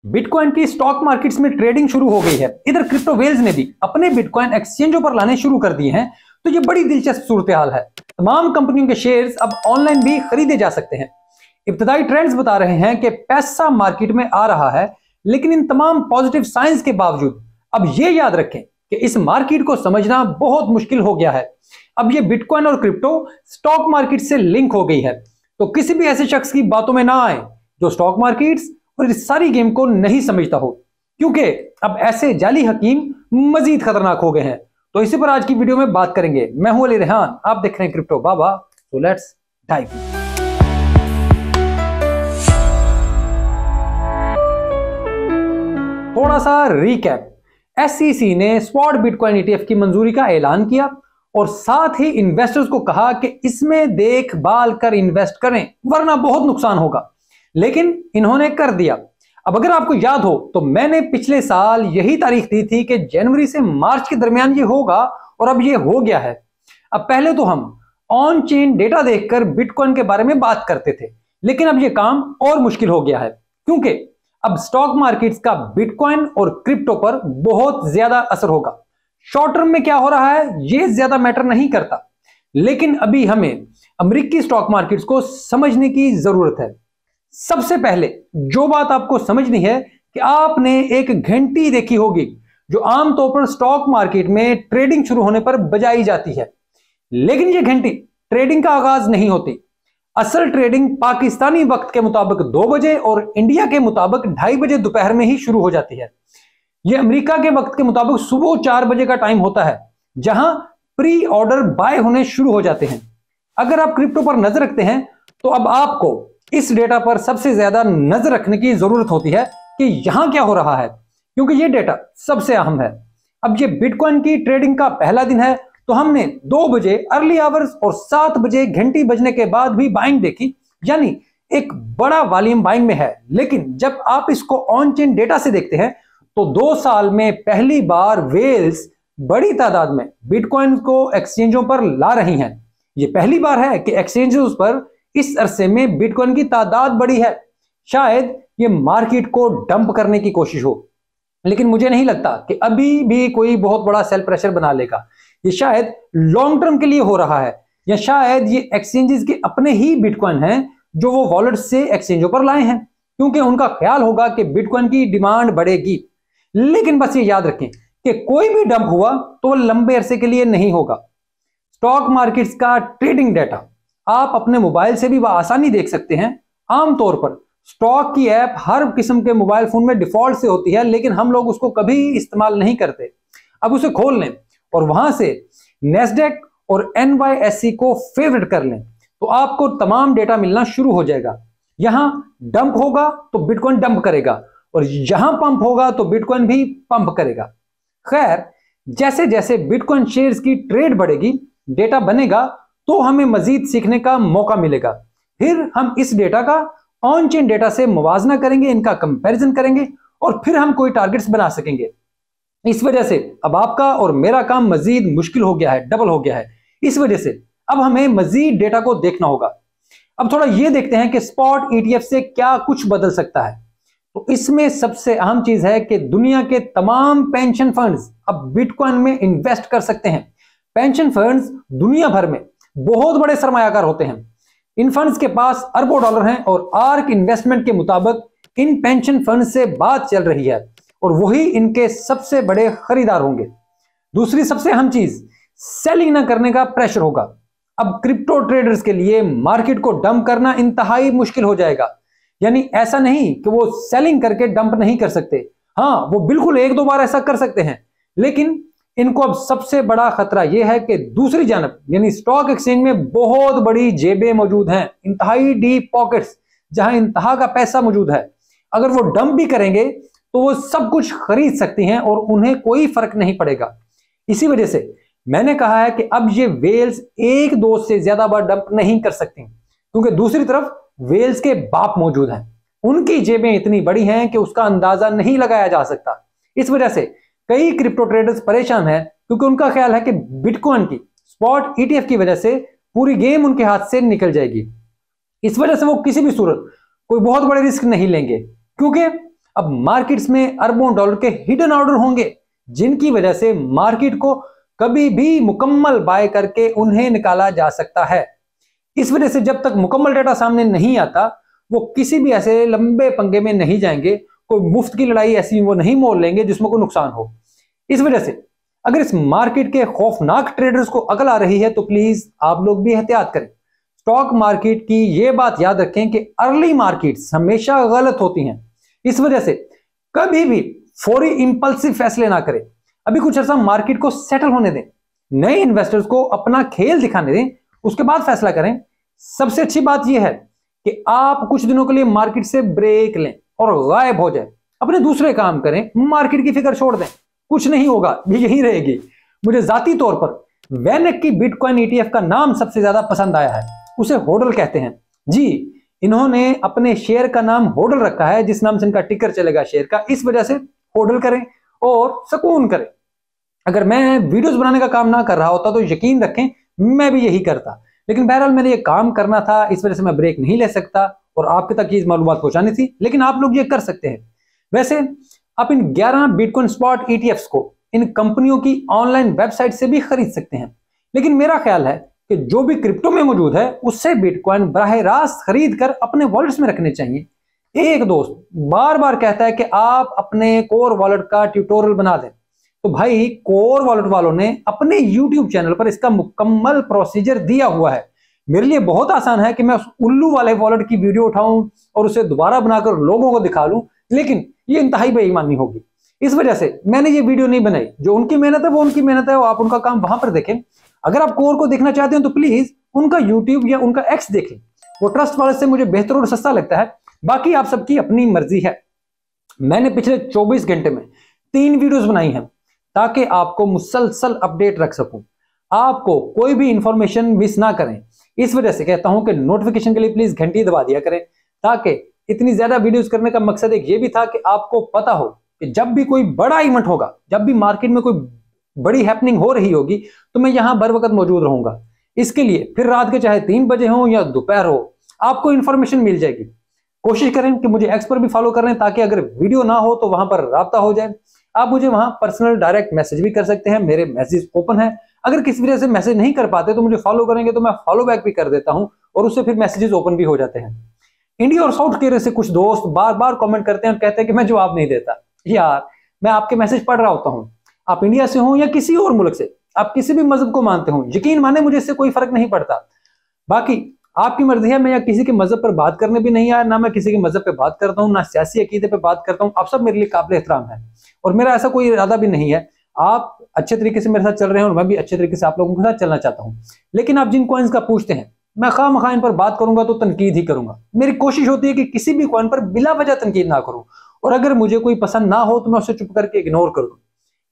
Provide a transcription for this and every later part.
Bitcoin की stock markets में trading शुरू हो गई है। इधर क्रिप्टो वेल्स ने भी अपने बिटकॉइन एक्सचेंजों पर लाने शुरू कर दिए हैं। तो ये बड़ी दिलचस्प सूरत हाल है। तमाम कंपनियों के शेयर्स अब ऑनलाइन भी खरीदे जा सकते हैं। इब्तदाई ट्रेंड्स बता रहे हैं कि पैसा मार्केट में आ रहा है, लेकिन इन तमाम पॉजिटिव साइंस के बावजूद अब ये याद रखें कि इस मार्केट को समझना बहुत मुश्किल हो गया है। अब ये बिटकॉइन और क्रिप्टो स्टॉक मार्केट से लिंक हो गई है, तो किसी भी ऐसे शख्स की बातों में ना आए जो स्टॉक मार्केट्स और इस सारी गेम को नहीं समझता हो, क्योंकि अब ऐसे जाली हकीम मजीद खतरनाक हो गए हैं। तो इसी पर आज की वीडियो में बात करेंगे। मैं हूं अली रेहान, आप देख रहे हैं क्रिप्टो बाबा। तो लेट्स डाइव। थोड़ा सा रीकैप। SEC ने स्पॉट बिटकॉइन ETF की मंजूरी का ऐलान किया और साथ ही इन्वेस्टर्स को कहा कि इसमें देखभाल कर इन्वेस्ट करें, वरना बहुत नुकसान होगा। लेकिन इन्होंने कर दिया। अब अगर आपको याद हो तो मैंने पिछले साल यही तारीख दी थी कि जनवरी से मार्च के दरमियान ये होगा, और अब ये हो गया है। अब पहले तो हम ऑन चेन डेटा देखकर बिटकॉइन के बारे में बात करते थे, लेकिन अब ये काम और मुश्किल हो गया है, क्योंकि अब स्टॉक मार्केट्स का बिटकॉइन और क्रिप्टो पर बहुत ज्यादा असर होगा। शॉर्ट टर्म में क्या हो रहा है ये ज्यादा मैटर नहीं करता, लेकिन अभी हमें अमेरिकी स्टॉक मार्केट्स को समझने की जरूरत है। सबसे पहले जो बात आपको समझनी है कि आपने एक घंटी देखी होगी जो आमतौर पर स्टॉक मार्केट में ट्रेडिंग शुरू होने पर बजाई जाती है, लेकिन यह घंटी ट्रेडिंग का आगाज नहीं होती। असल ट्रेडिंग पाकिस्तानी वक्त के मुताबिक 2 बजे और इंडिया के मुताबिक 2:30 बजे दोपहर में ही शुरू हो जाती है। यह अमेरिका के वक्त के मुताबिक सुबह 4 बजे का टाइम होता है, जहां प्री ऑर्डर बाय होने शुरू हो जाते हैं। अगर आप क्रिप्टो पर नजर रखते हैं तो अब आपको इस डेटा पर सबसे ज्यादा नजर रखने की जरूरत होती है कि यहां क्या हो रहा है, क्योंकि यह डेटा सबसे अहम है। अब ये बिटकॉइन की ट्रेडिंग का पहला दिन है, तो हमने 2 बजे अर्ली आवर्स और 7 बजे घंटी बजने के बाद भी बाइंग देखी, यानी एक बड़ा वॉल्यूम बाइंग में है। लेकिन जब आप इसको ऑन चेन डेटा से देखते हैं तो 2 साल में पहली बार वेल्स बड़ी तादाद में बिटकॉइन को एक्सचेंजों पर ला रही हैं। यह पहली बार है कि एक्सचेंजों पर इस अरसे में बिटकॉइन की तादाद बढ़ी है। शायद ये मार्केट को डंप करने की कोशिश हो, लेकिन मुझे नहीं लगता कि अभी भी कोई बहुत बड़ा सेल प्रेशर बना लेगा। ये शायद लॉन्ग टर्म के लिए हो रहा है, या शायद ये एक्सचेंजेस के अपने ही बिटकॉइन हैं जो वो वॉलेट से एक्सचेंजों पर लाए हैं, क्योंकि उनका ख्याल होगा कि बिटकॉइन की डिमांड बढ़ेगी। लेकिन बस ये याद रखें कि कोई भी डंप हुआ तो लंबे अरसे के लिए नहीं होगा। स्टॉक मार्केट्स का ट्रेडिंग डेटा आप अपने मोबाइल से भी आसानी देख सकते हैं। आमतौर पर स्टॉक की ऐप हर किस्म के मोबाइल फोन में डिफॉल्ट से होती है, लेकिन हम लोग उसको कभी इस्तेमाल नहीं करते। अब उसे खोल लें और वहां से नेस्डेक और NYSE को फेवरेट कर लें, तो आपको तमाम डेटा मिलना शुरू हो जाएगा। यहां डंप होगा तो बिटकॉइन डंप करेगा, और यहां पंप होगा तो बिटकॉइन भी पंप करेगा। खैर, जैसे जैसे बिटकॉइन शेयर्स की ट्रेड बढ़ेगी, डेटा बनेगा, तो हमें मजीद सीखने का मौका मिलेगा। फिर हम इस डेटा का ऑन चेन डेटा से मुवाजना करेंगे, इनका कंपैरिजन करेंगे, और फिर हम कोई टारगेट्स बना सकेंगे। इस वजह से अब आपका और मेरा काम मजीद मुश्किल हो गया है, डबल हो गया है। इस वजह से अब हमें मजीद डेटा को देखना होगा। अब थोड़ा ये देखते हैं कि स्पॉट ETF से क्या कुछ बदल सकता है। तो इसमें सबसे अहम चीज है कि दुनिया के तमाम पेंशन फंड्स अब बिटकॉइन में इन्वेस्ट कर सकते हैं। पेंशन फंड्स दुनिया भर में बहुत बड़े सरमायाकार होते हैं। इन फंड्स के पास अरबों डॉलर हैं, और आर्क इन्वेस्टमेंट के मुताबिक इन पेंशन फंड से बात चल रही है, और वही इनके सबसे बड़े खरीदार होंगे। दूसरी सबसे अहम चीज, सेलिंग ना करने का प्रेशर होगा। अब क्रिप्टो ट्रेडर्स के लिए मार्केट को डंप करना इंतहाई मुश्किल हो जाएगा। यानी ऐसा नहीं कि वो सेलिंग करके डंप नहीं कर सकते, हाँ वो बिल्कुल 1-2 बार ऐसा कर सकते हैं, लेकिन इनको अब सबसे बड़ा खतरा यह है कि दूसरी जानब यानी स्टॉक एक्सचेंज में बहुत बड़ी जेबें मौजूद हैं, इंतहाई डीप पॉकेट्स, जहां इंतहा का पैसा मौजूद है। अगर वो डंप भी करेंगे तो वो सब कुछ खरीद सकती हैं और उन्हें कोई फर्क नहीं पड़ेगा। इसी वजह से मैंने कहा है कि अब ये वेल्स 1-2 से ज्यादा बार डंप नहीं कर सकती, क्योंकि दूसरी तरफ वेल्स के बाप मौजूद हैं। उनकी जेबें इतनी बड़ी हैं कि उसका अंदाजा नहीं लगाया जा सकता। इस वजह से कई क्रिप्टो ट्रेडर्स परेशान हैं, क्योंकि उनका ख्याल है कि बिटकॉइन की स्पॉट ETF की वजह से पूरी गेम उनके हाथ से निकल जाएगी। इस वजह से वो किसी भी सूरत कोई बहुत बड़े रिस्क नहीं लेंगे, क्योंकि अब मार्केट्स में अरबों डॉलर के हिडन ऑर्डर होंगे, जिनकी वजह से मार्केट को कभी भी मुकम्मल बाय करके उन्हें निकाला जा सकता है। इस वजह से जब तक मुकम्मल डेटा सामने नहीं आता, वो किसी भी ऐसे लंबे पंगे में नहीं जाएंगे, कोई मुफ्त की लड़ाई ऐसी वो नहीं मोल लेंगे जिसमें कोई नुकसान हो। इस वजह से अगर इस मार्केट के खौफनाक ट्रेडर्स को अकल आ रही है तो प्लीज आप लोग भी एहतियात करें। स्टॉक मार्केट की ये बात याद रखें कि अर्ली मार्केट्स हमेशा गलत होती हैं। इस वजह से कभी भी फौरी इंपल्सिव फैसले ना करें। अभी कुछ अर्सा मार्केट को सेटल होने दें, नए इन्वेस्टर्स को अपना खेल दिखाने दें, उसके बाद फैसला करें। सबसे अच्छी बात यह है कि आप कुछ दिनों के लिए मार्केट से ब्रेक लें और गायब हो जाए, अपने दूसरे काम करें, मार्केट की फिक्र छोड़ दें, कुछ नहीं होगा, ये यही रहेगी। मुझे जाती तौर पर वैनेक की बिटकॉइन ईटीएफ का नाम सबसे ज्यादा पसंद आया है। उसे होडल कहते हैं जी। इन्होंने अपने शेयर का नाम होडल रखा है, जिस नाम से इनका टिकर चलेगा शेयर का। इस वजह से होडल करें और सुकून करें। अगर मैं वीडियोस बनाने का काम ना कर रहा होता तो यकीन रखें मैं भी यही करता, लेकिन बहरहाल मैंने ये काम करना था, इस वजह से मैं ब्रेक नहीं ले सकता और आपके तक ये मालूमात पहुंचानी थी। लेकिन आप लोग ये कर सकते हैं। वैसे आप इन 11 बिटकॉइन स्पॉट ईटीएफ्स को इन कंपनियों की ऑनलाइन वेबसाइट से भी खरीद सकते हैं, लेकिन मेरा ख्याल है कि जो भी क्रिप्टो में मौजूद है उससे बिटकॉइन बराह रास्त खरीद कर अपने वॉलेट्स में रखने चाहिए। एक दोस्त बार बार कहता है कि आप अपने कोर वॉलेट का ट्यूटोरियल बना दें, तो भाई कोर वॉलेट वालों ने अपने यूट्यूब चैनल पर इसका मुकम्मल प्रोसीजर दिया हुआ है। मेरे लिए बहुत आसान है कि मैं उस उल्लू वाले वॉलेट की वीडियो उठाऊं और उसे दोबारा बनाकर लोगों को दिखा लूं, लेकिन ये इंतहाई बेईमानी होगी। इस वजह से मैंने ये वीडियो नहीं बनाई। जो उनकी मेहनत है वो उनकी मेहनत है, वो आप उनका काम वहां पर देखें। अगर आप कोर को देखना चाहते हो तो प्लीज उनका यूट्यूब या उनका एक्स देखें, वो ट्रस्ट वाले से मुझे बेहतर और सस्ता लगता है। बाकी आप सबकी अपनी मर्जी है। मैंने पिछले 24 घंटे में 3 वीडियोस बनाई हैं ताकि आपको मुसलसल अपडेट रख सकूं, आपको कोई भी इंफॉर्मेशन मिस ना करें। इस वजह से कहता हूं कि नोटिफिकेशन के लिए प्लीज घंटी दबा दिया करें, ताकि इतनी ज्यादा वीडियोस करने का मकसद एक ये भी था कि आपको पता हो कि जब भी कोई बड़ा इवेंट होगा, जब भी मार्केट में कोई बड़ी हैपनिंग हो रही होगी, तो मैं यहां बर वक्त मौजूद रहूंगा। इसके लिए फिर रात के चाहे 3 बजे हो या दोपहर हो, आपको इंफॉर्मेशन मिल जाएगी। कोशिश करें कि मुझे एक्स पर भी फॉलो करें, ताकि अगर वीडियो ना हो तो वहां पर राब्ता हो जाए। आप मुझे वहां पर्सनल डायरेक्ट मैसेज भी कर सकते हैं, मेरे मैसेज ओपन है। अगर किसी वजह से मैसेज नहीं कर पाते तो मुझे फॉलो करेंगे तो मैं फॉलो बैक भी कर देता हूं और उससे फिर मैसेजेस ओपन भी हो जाते हैं। इंडिया और साउथ कोरिया से कुछ दोस्त बार बार कमेंट करते हैं और कहते हैं कि मैं जवाब नहीं देता। यार मैं आपके मैसेज पढ़ रहा होता हूं, आप इंडिया से हो या किसी और मुल्क से, आप किसी भी मजहब को मानते हो, यकीन माने मुझे इससे कोई फर्क नहीं पड़ता। बाकी आपकी मर्जी है। मैं या किसी के मजहब पर बात करने भी नहीं आया, ना मैं किसी के मजहब पे बात करता हूँ, ना सियासी अकीदे पे बात करता हूँ। आप सब मेरे लिए काबिल एहतराम है और मेरा ऐसा कोई इरादा भी नहीं है। आप अच्छे तरीके से मेरे साथ चल रहे हैं और मैं भी अच्छे तरीके से आप लोगों के साथ चलना चाहता हूँ। लेकिन आप जिन कॉइन्स का पूछते हैं, मैं खामखा इन पर बात करूंगा तो तनकीद ही करूंगा। मेरी कोशिश होती है कि किसी भी कॉइन पर बिला वजह तनकीद ना करूं, और अगर मुझे कोई पसंद ना हो तो मैं उसे चुप करके इग्नोर कर दूं,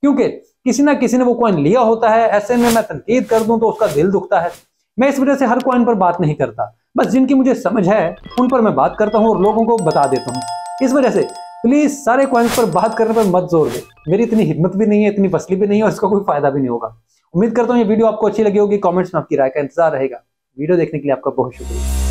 क्योंकि किसी ना किसी ने वो कॉइन लिया होता है। ऐसे में मैं तनकीद कर दूं तो उसका दिल दुखता है। मैं इस वजह से हर कॉइन पर बात नहीं करता, बस जिनकी मुझे समझ है उन पर मैं बात करता हूं और लोगों को बता देता हूं। इस वजह से प्लीज सारे कॉइन्स पर बात करने पर मत जोर दे। मेरी इतनी हिम्मत भी नहीं है, इतनी फसली भी नहीं है और इसका कोई फायदा भी नहीं होगा। उम्मीद करता हूं ये वीडियो आपको अच्छी लगी होगी। कमेंट्स में आपकी राय का इंतजार रहेगा। वीडियो देखने के लिए आपका बहुत शुक्रिया।